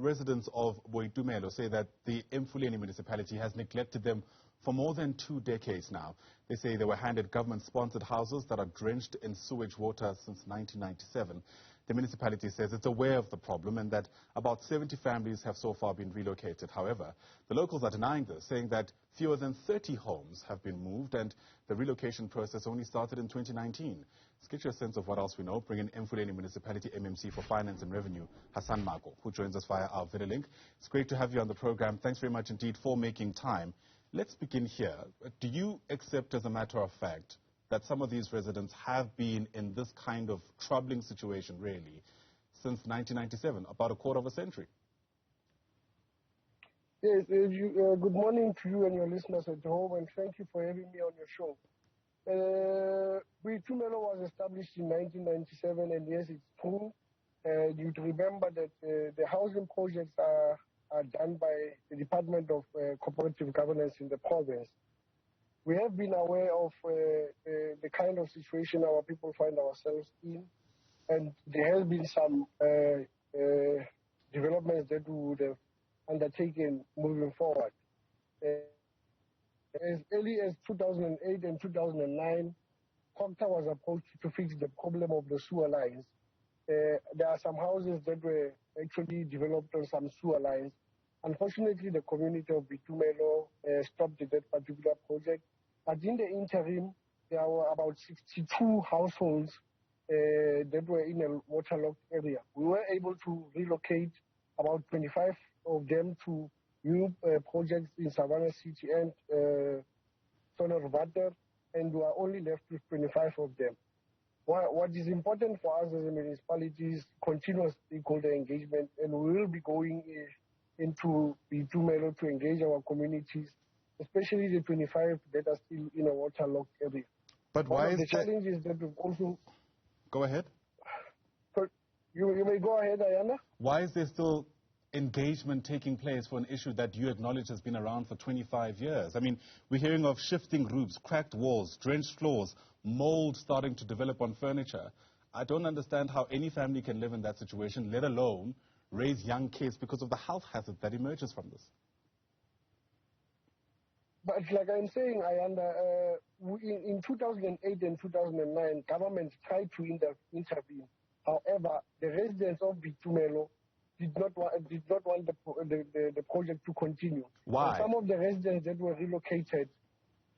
residents of Boitumelo say that the Emfuleni Municipality has neglected them for more than 2 decades now. They say they were handed government-sponsored houses that are drenched in sewage water since 1997. The municipality says it's aware of the problem and that about 70 families have so far been relocated. However, the locals are denying this, saying that fewer than 30 homes have been moved and the relocation process only started in 2019. Let's get you a sense of what else we know. Bring in Emfuleni Municipality MMC for Finance and Revenue, Hassan Mako, who joins us via our video link. It's great to have you on the program. Thanks very much indeed for making time. Let's begin here. Do you accept as a matter of fact that some of these residents have been in this kind of troubling situation, really, since 1997, about a quarter of a century? Yes, good morning to you and your listeners at home, and thank you for having me on your show. Boitumelo was established in 1997, and yes, it's true. You'd remember that the housing projects are done by the Department of Cooperative Governance in the province. We have been aware of the kind of situation our people find ourselves in, and there has been some developments that we would have undertaken moving forward. As early as 2008 and 2009, COGTA was approached to fix the problem of the sewer lines. There are some houses that were actually developed on some sewer lines. Unfortunately, the community of Boitumelo stopped that particular project. But in the interim, there were about 62 households that were in a waterlogged area. We were able to relocate about 25 of them to new projects in Savannah City and Sonorvater, and we are only left with 25 of them. What is important for us as a municipality is continuous stakeholder engagement, and we will be going into Boitumelo to engage our communities, especially the 25 that are still in a waterlogged area. But why is the challenge is that we've also... Go ahead. You may go ahead, Ayana. Why is there still engagement taking place for an issue that you acknowledge has been around for 25 years? I mean, we're hearing of shifting roofs, cracked walls, drenched floors, mold starting to develop on furniture. I don't understand how any family can live in that situation, let alone raise young kids because of the health hazard that emerges from this. But like I'm saying, in 2008 and 2009, government tried to intervene. However, the residents of Boitumelo did not want the project to continue. Why? And some of the residents that were relocated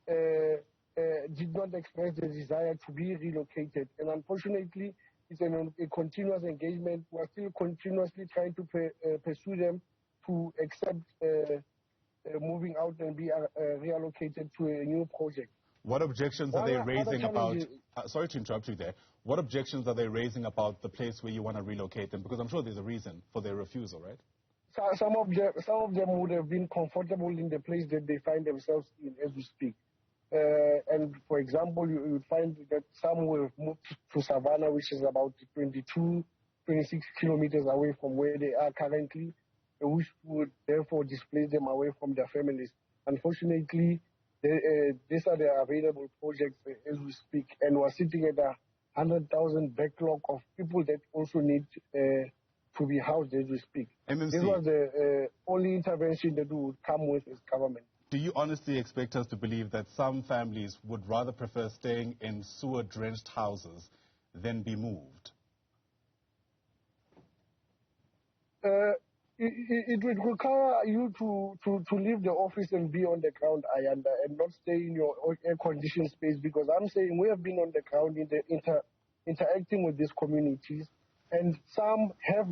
did not express the desire to be relocated. And unfortunately, it's a continuous engagement. We're still continuously trying to pursue them to accept moving out and be reallocated to a new project. What objections are they raising about... sorry to interrupt you there. What objections are they raising about the place where you want to relocate them? Because I'm sure there's a reason for their refusal, right? Some of them would have been comfortable in the place that they find themselves in as we speak. And for example, you would find that some will have moved to Savannah, which is about 22, 26 kilometers away from where they are currently, which would therefore displace them away from their families. Unfortunately, these are the available projects as we speak, and we're sitting at a 100,000 backlog of people that also need to be housed as we speak. MMC. This was the only intervention that we would come with as government. Do you honestly expect us to believe that some families would rather prefer staying in sewer-drenched houses than be moved? It would require you to leave the office and be on the ground, Ayanda, and not stay in your air-conditioned space, because I'm saying we have been on the ground interacting with these communities, and some have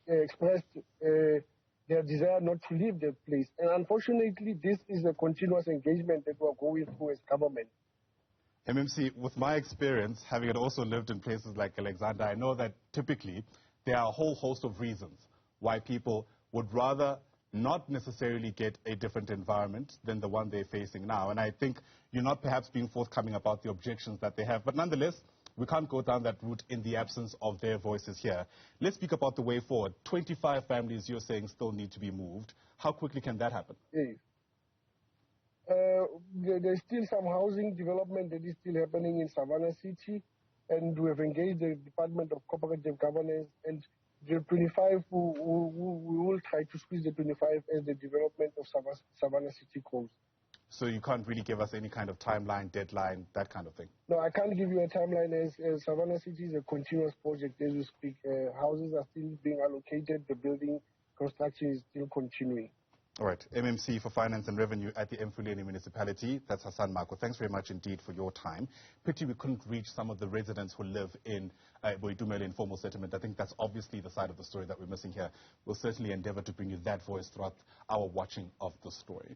expressed their desire not to leave the place. And unfortunately, this is a continuous engagement that we're going through as government. MMC, with my experience, having also lived in places like Alexander, I know that typically there are a whole host of reasons why people would rather not necessarily get a different environment than the one they're facing now. And I think you're not perhaps being forthcoming about the objections that they have. But nonetheless, we can't go down that route in the absence of their voices here. Let's speak about the way forward. 25 families, you're saying, still need to be moved. How quickly can that happen? Yes. There's still some housing development that is still happening in Savannah City, and we have engaged the Department of Cooperative Governance, and the 25 we try to squeeze the 25 as the development of Savannah City goes. So you can't really give us any kind of timeline, deadline, that kind of thing? No, I can't give you a timeline as Savannah City is a continuous project as we speak. Houses are still being allocated. The building construction is still continuing. All right. MMC for Finance and Revenue at the Emfuleni Municipality. That's Hassan Mako. Thanks very much indeed for your time. Pity we couldn't reach some of the residents who live in Boitumelo informal settlement. I think that's obviously the side of the story that we're missing here. We'll certainly endeavor to bring you that voice throughout our watching of the story.